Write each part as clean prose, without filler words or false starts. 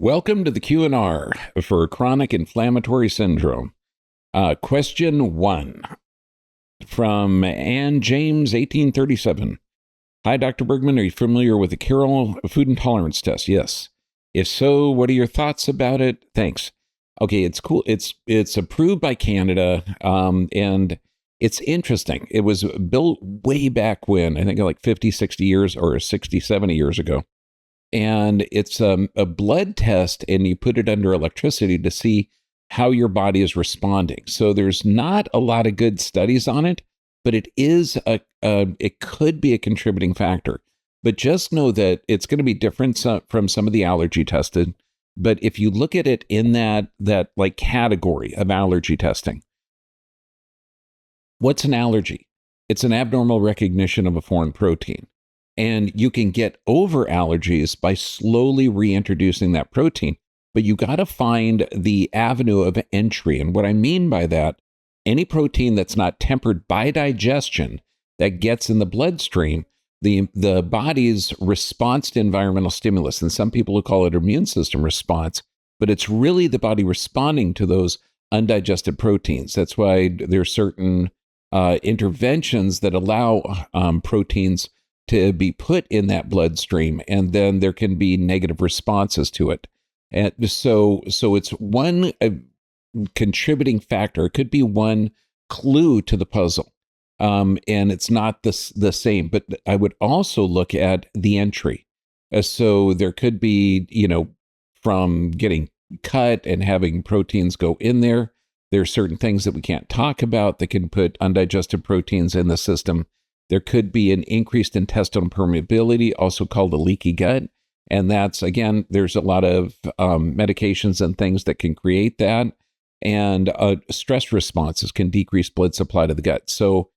Welcome to the Q&R for chronic inflammatory syndrome. Question 1 from Ann James, 1837. Hi, Dr. Bergman. Are you familiar with the Carroll Food Intolerance test? Yes. If so, what are your thoughts about it? Thanks. Okay, it's cool. It's approved by Canada, and it's interesting. It was built way back when, I think like 50, 60 years or 60, 70 years ago. And it's a blood test, and you put it under electricity to see how your body is responding. So there's not a lot of good studies on it, but it could be a contributing factor. But just know that it's going to be different from some of the allergy tested. But if you look at it in that like category of allergy testing, what's an allergy? It's an abnormal recognition of a foreign protein. And you can get over allergies by slowly reintroducing that protein, but you got to find the avenue of entry. And what I mean by that, any protein that's not tempered by digestion that gets in the bloodstream, the body's response to environmental stimulus, and some people will call it immune system response, but it's really the body responding to those undigested proteins. That's why there's certain interventions that allow proteins to be put in that bloodstream, and then there can be negative responses to it. And so it's one contributing factor. It could be one clue to the puzzle, and it's not the same. But I would also look at the entry. So there could be, from getting cut and having proteins go in there. There are certain things that we can't talk about that can put undigested proteins in the system. There could be an increased intestinal permeability, also called a leaky gut. And that's, again, there's a lot of medications and things that can create that. And stress responses can decrease blood supply to the gut. So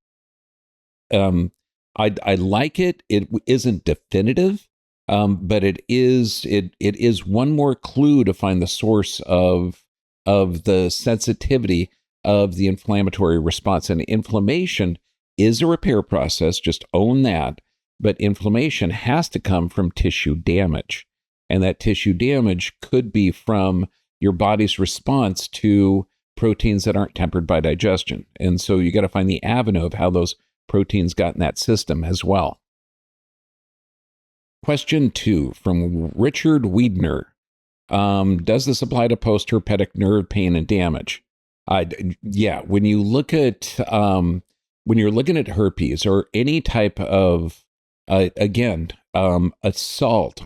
I like it. It isn't definitive, but it is one more clue to find the source of the sensitivity of the inflammatory response. And inflammation is a repair process, just own that. But inflammation has to come from tissue damage. And that tissue damage could be from your body's response to proteins that aren't tempered by digestion. And so you got to find the avenue of how those proteins got in that system as well. Question 2 from Richard Wiedner. Does this apply to post-herpetic nerve pain and damage? Yeah, when you look at when you're looking at herpes or any type of, assault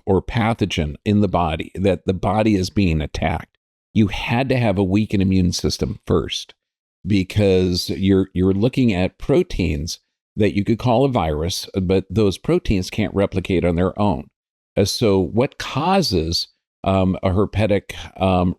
or pathogen in the body, that the body is being attacked, you had to have a weakened immune system first, because you're looking at proteins that you could call a virus, but those proteins can't replicate on their own. So what causes a herpetic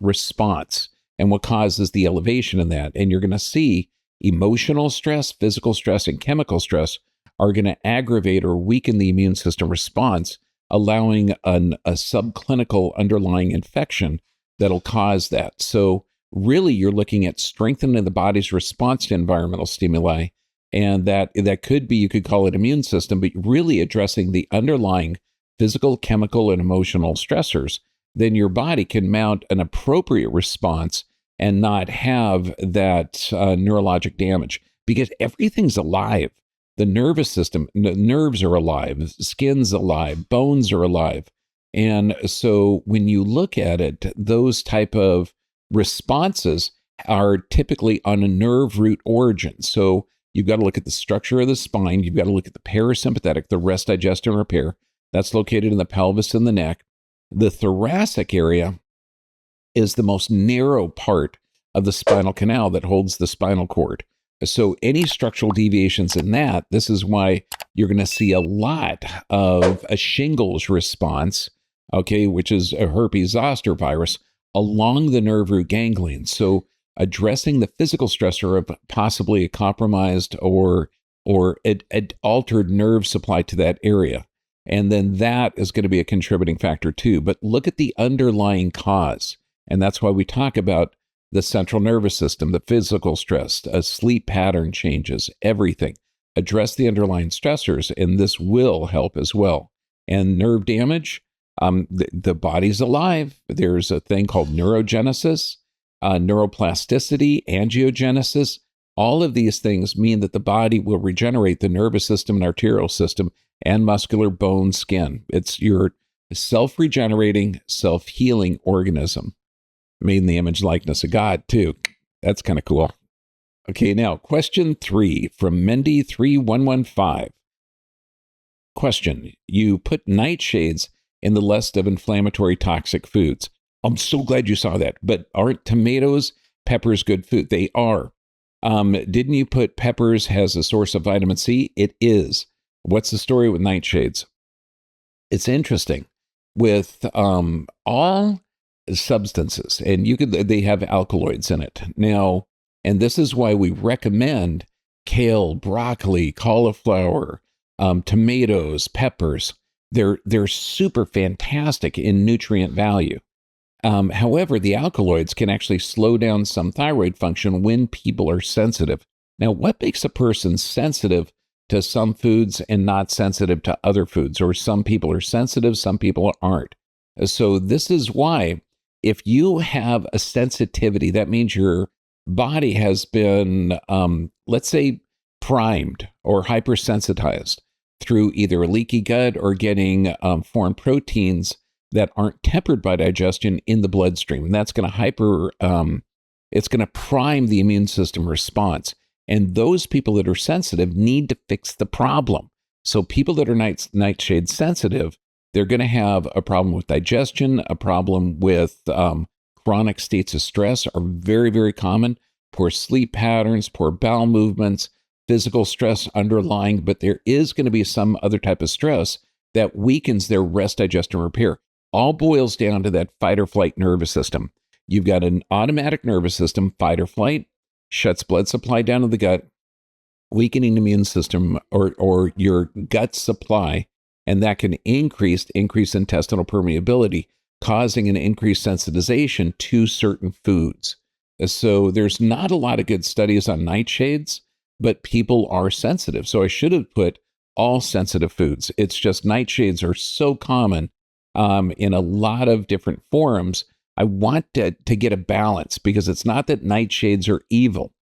response, and what causes the elevation in that? And you're going to see emotional stress, physical stress, and chemical stress are going to aggravate or weaken the immune system response, allowing a subclinical underlying infection that'll cause that. So really, you're looking at strengthening the body's response to environmental stimuli, and that could be, you could call it immune system, but really addressing the underlying physical, chemical, and emotional stressors. Then your body can mount an appropriate response and not have that neurologic damage, because everything's alive. The nervous system, nerves are alive, skin's alive, bones are alive. And so when you look at it, those type of responses are typically on a nerve root origin. So you've got to look at the structure of the spine. You've got to look at the parasympathetic, the rest, digest, and repair. That's located in the pelvis and the neck. The thoracic area is the most narrow part of the spinal canal that holds the spinal cord. So any structural deviations in that, this is why you're going to see a lot of a shingles response, okay, which is a herpes zoster virus, along the nerve root ganglion. So addressing the physical stressor of possibly a compromised or an altered nerve supply to that area. And then that is going to be a contributing factor too. But look at the underlying cause. And that's why we talk about the central nervous system, the physical stress, sleep pattern changes, everything. Address the underlying stressors, and this will help as well. And nerve damage, The body's alive. There's a thing called neurogenesis, neuroplasticity, angiogenesis. All of these things mean that the body will regenerate the nervous system and arterial system and muscular bone, skin. It's your self-regenerating, self-healing organism, made in the image likeness of God, too. That's kind of cool. Okay, now, question 3 from Mendy3115. Question: you put nightshades in the list of inflammatory toxic foods. I'm so glad you saw that. But aren't tomatoes, peppers good food? They are. Didn't you put peppers as a source of vitamin C? It is. What's the story with nightshades? It's interesting. With all substances, and they have alkaloids in it. Now, and this is why we recommend kale, broccoli, cauliflower, tomatoes, peppers. They're super fantastic in nutrient value. However, the alkaloids can actually slow down some thyroid function when people are sensitive. Now, what makes a person sensitive to some foods and not sensitive to other foods? Or some people are sensitive, some people aren't. So this is why if you have a sensitivity, that means your body has been, let's say, primed or hypersensitized through either a leaky gut or getting foreign proteins that aren't tempered by digestion in the bloodstream. And that's going to it's going to prime the immune system response. And those people that are sensitive need to fix the problem. So people that are nightshade sensitive, they're going to have a problem with digestion, a problem with chronic states of stress are very, very common. Poor sleep patterns, poor bowel movements, physical stress underlying, but there is going to be some other type of stress that weakens their rest, digestion, repair. All boils down to that fight or flight nervous system. You've got an automatic nervous system, fight or flight, shuts blood supply down to the gut, weakening the immune system or your gut supply, and that can increase intestinal permeability, causing an increased sensitization to certain foods. So there's not a lot of good studies on nightshades, but people are sensitive. So I should have put all sensitive foods. It's just nightshades are so common in a lot of different forms. I want to get a balance because it's not that nightshades are evil.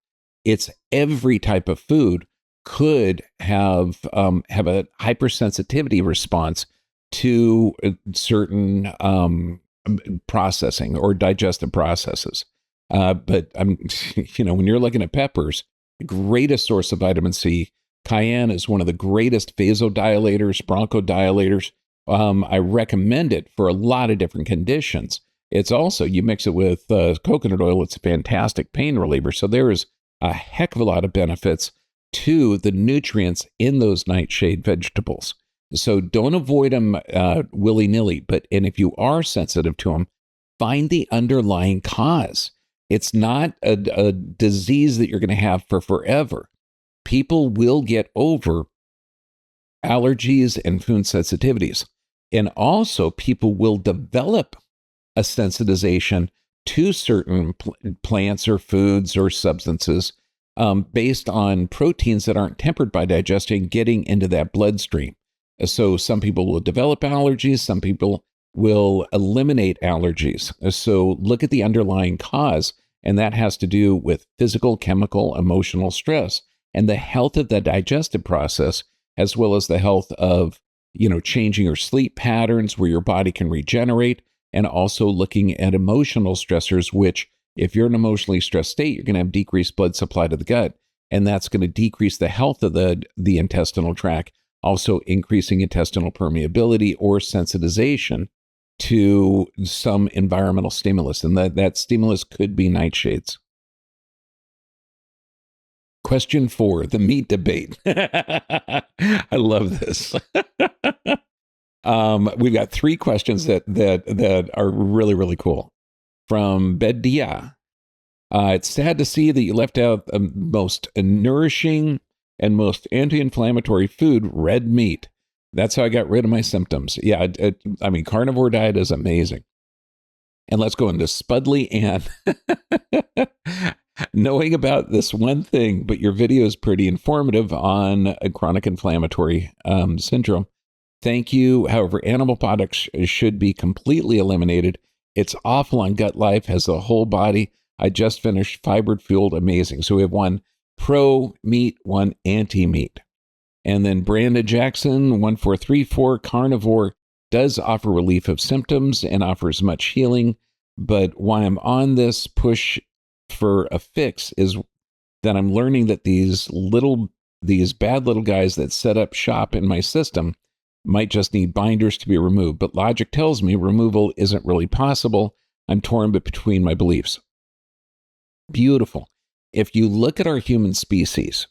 It's every type of food could have a hypersensitivity response to certain processing or digestive processes. But when you're looking at peppers, the greatest source of vitamin C, cayenne is one of the greatest vasodilators, bronchodilators. I recommend it for a lot of different conditions. It's also, you mix it with coconut oil, it's a fantastic pain reliever. So there is a heck of a lot of benefits to the nutrients in those nightshade vegetables. So don't avoid them willy-nilly, and if you are sensitive to them, find the underlying cause. It's not a disease that you're going to have for forever. People will get over allergies and food sensitivities. And also people will develop a sensitization to certain plants or foods or substances based on proteins that aren't tempered by digestion getting into that bloodstream. So some people will develop allergies, some people will eliminate allergies. So look at the underlying cause, and that has to do with physical, chemical, emotional stress and the health of the digestive process, as well as the health of, changing your sleep patterns where your body can regenerate, and also looking at emotional stressors, which if you're in an emotionally stressed state, you're going to have decreased blood supply to the gut, and that's going to decrease the health of the intestinal tract, also increasing intestinal permeability or sensitization to some environmental stimulus, and that stimulus could be nightshades. Question 4, the meat debate. I love this. We've got 3 questions that are really, really cool. From Bedia. It's sad to see that you left out the most nourishing and most anti-inflammatory food, red meat. That's how I got rid of my symptoms. Yeah, carnivore diet is amazing. And let's go into Spudley Ann. Knowing about this one thing, but your video is pretty informative on a chronic inflammatory syndrome. Thank you. However, animal products should be completely eliminated. It's awful on gut life, has the whole body. I just finished Fiber Fueled, amazing. So we have one pro meat, one anti meat. And then Brandon Jackson, 1434, Carnivore does offer relief of symptoms and offers much healing. But why I'm on this push for a fix is that I'm learning that these bad little guys that set up shop in my system might just need binders to be removed. But logic tells me removal isn't really possible. I'm torn between my beliefs. Beautiful. If you look at our human species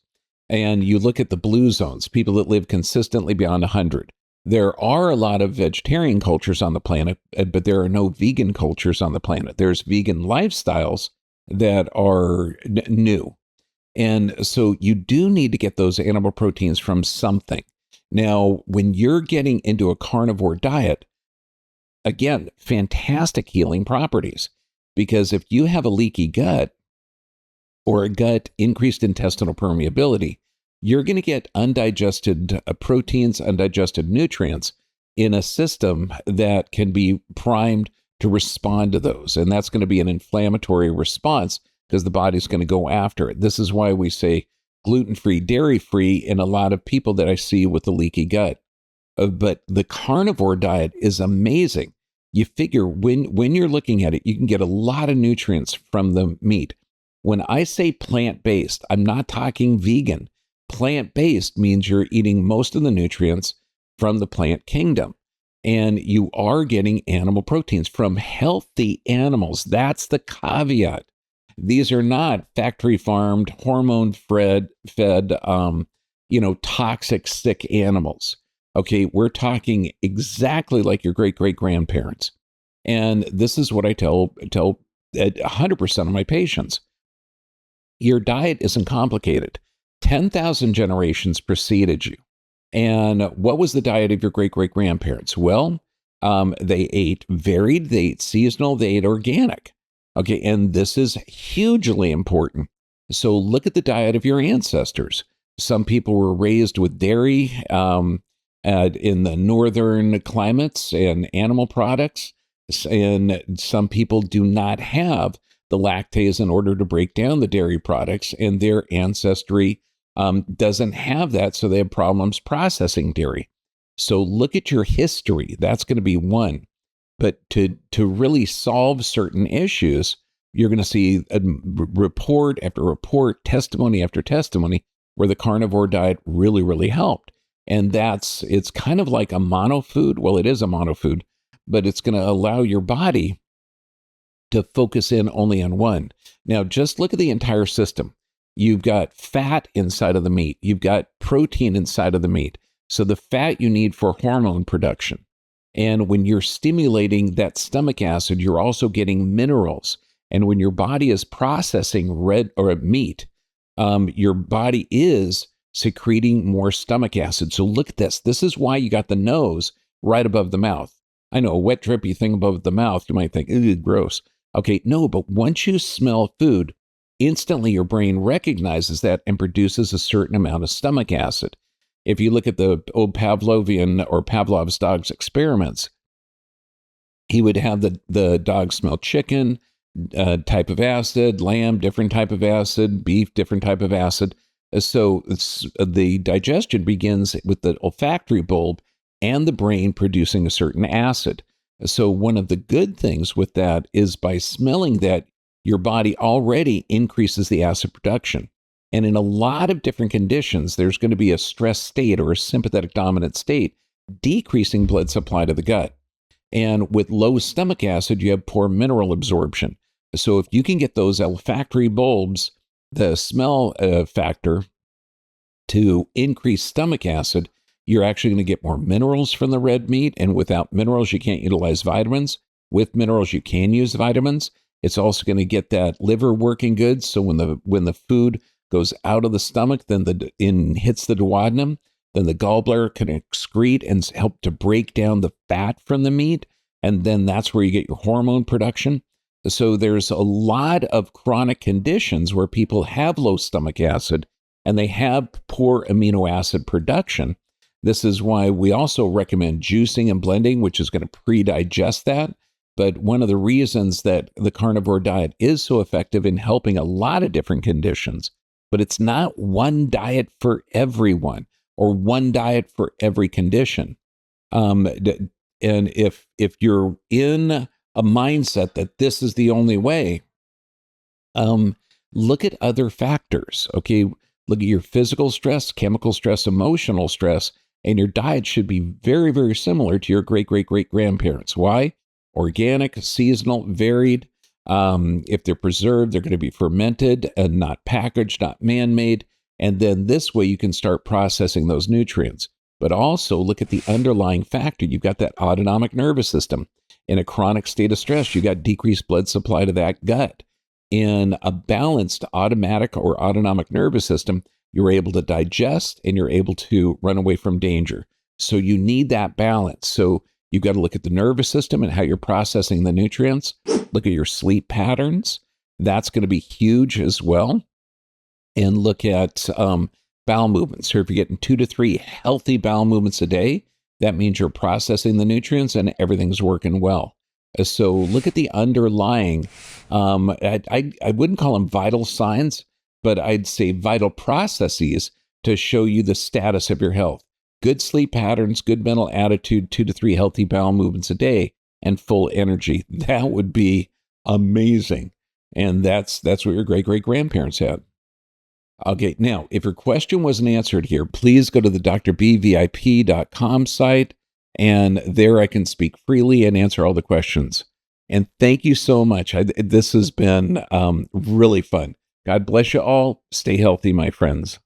and you look at the blue zones, people that live consistently beyond 100, there are a lot of vegetarian cultures on the planet, but there are no vegan cultures on the planet. There's vegan lifestyles that are new. And so you do need to get those animal proteins from something. Now, when you're getting into a carnivore diet, again, fantastic healing properties, because if you have a leaky gut or a gut increased intestinal permeability, you're going to get undigested proteins, undigested nutrients in a system that can be primed to respond to those. And that's going to be an inflammatory response because the body's going to go after it. This is why we say gluten-free, dairy-free in a lot of people that I see with the leaky gut. But the carnivore diet is amazing. You figure when you're looking at it, you can get a lot of nutrients from the meat. When I say plant-based, I'm not talking vegan. Plant-based means you're eating most of the nutrients from the plant kingdom. And you are getting animal proteins from healthy animals. That's the caveat. These are not factory farmed, hormone fed, toxic, sick animals. Okay, we're talking exactly like your great-great-grandparents. And this is what I tell 100% of my patients. Your diet isn't complicated. 10,000 generations preceded you. And what was the diet of your great-great-grandparents? Well, they ate varied, they ate seasonal, they ate organic. Okay, and this is hugely important. So look at the diet of your ancestors. Some people were raised with dairy in the northern climates and animal products, and some people do not have the lactase in order to break down the dairy products, and their ancestry doesn't have that, so they have problems processing dairy. So look at your history. That's going to be one. But to really solve certain issues, you're going to see a report after report, testimony after testimony, where the carnivore diet really, really helped. And it's kind of like a monofood. Well, it is a monofood, but it's going to allow your body to focus in only on one. Now, just look at the entire system. You've got fat inside of the meat. You've got protein inside of the meat. So the fat you need for hormone production. And when you're stimulating that stomach acid, you're also getting minerals. And when your body is processing red or meat, your body is secreting more stomach acid. So look at this. This is why you got the nose right above the mouth. I know, a wet, drippy thing above the mouth, you might think, ew, gross. Okay, no, but once you smell food, instantly your brain recognizes that and produces a certain amount of stomach acid. If you look at the old Pavlovian or Pavlov's dog's experiments, he would have the dog smell chicken, type of acid, lamb, different type of acid, beef, different type of acid. So the digestion begins with the olfactory bulb and the brain producing a certain acid. So one of the good things with that is by smelling that, your body already increases the acid production. And in a lot of different conditions, there's going to be a stress state or a sympathetic dominant state, decreasing blood supply to the gut. And with low stomach acid, you have poor mineral absorption. So if you can get those olfactory bulbs, the smell factor, to increase stomach acid, you're actually going to get more minerals from the red meat. And without minerals, you can't utilize vitamins. With minerals, you can use vitamins. It's also going to get that liver working good. So when the food goes out of the stomach, then hits the duodenum, then the gallbladder can excrete and help to break down the fat from the meat. And then that's where you get your hormone production. So there's a lot of chronic conditions where people have low stomach acid and they have poor amino acid production. This is why we also recommend juicing and blending, which is going to pre-digest that. But one of the reasons that the carnivore diet is so effective in helping a lot of different conditions, but it's not one diet for everyone or one diet for every condition. And if you're in a mindset that this is the only way, look at other factors. Okay, look at your physical stress, chemical stress, emotional stress, and your diet should be very, very similar to your great grandparents. Why? Organic, seasonal, varied. If they're preserved, they're going to be fermented and not packaged, not man-made. And then this way you can start processing those nutrients. But also look at the underlying factor. You've got that autonomic nervous system. In a chronic state of stress, you got decreased blood supply to that gut. In a balanced automatic or autonomic nervous system, you're able to digest and you're able to run away from danger. So you need that balance. So you've got to look at the nervous system and how you're processing the nutrients. Look at your sleep patterns. That's going to be huge as well. And look at bowel movements. So if you're getting 2 to 3 healthy bowel movements a day, that means you're processing the nutrients and everything's working well. So look at the underlying, I wouldn't call them vital signs, but I'd say vital processes to show you the status of your health. Good sleep patterns, good mental attitude, 2 to 3 healthy bowel movements a day, and full energy. That would be amazing. And that's what your great-great-grandparents had. Okay, now, if your question wasn't answered here, please go to the drbvip.com site, and there I can speak freely and answer all the questions. And thank you so much. This has been really fun. God bless you all. Stay healthy, my friends.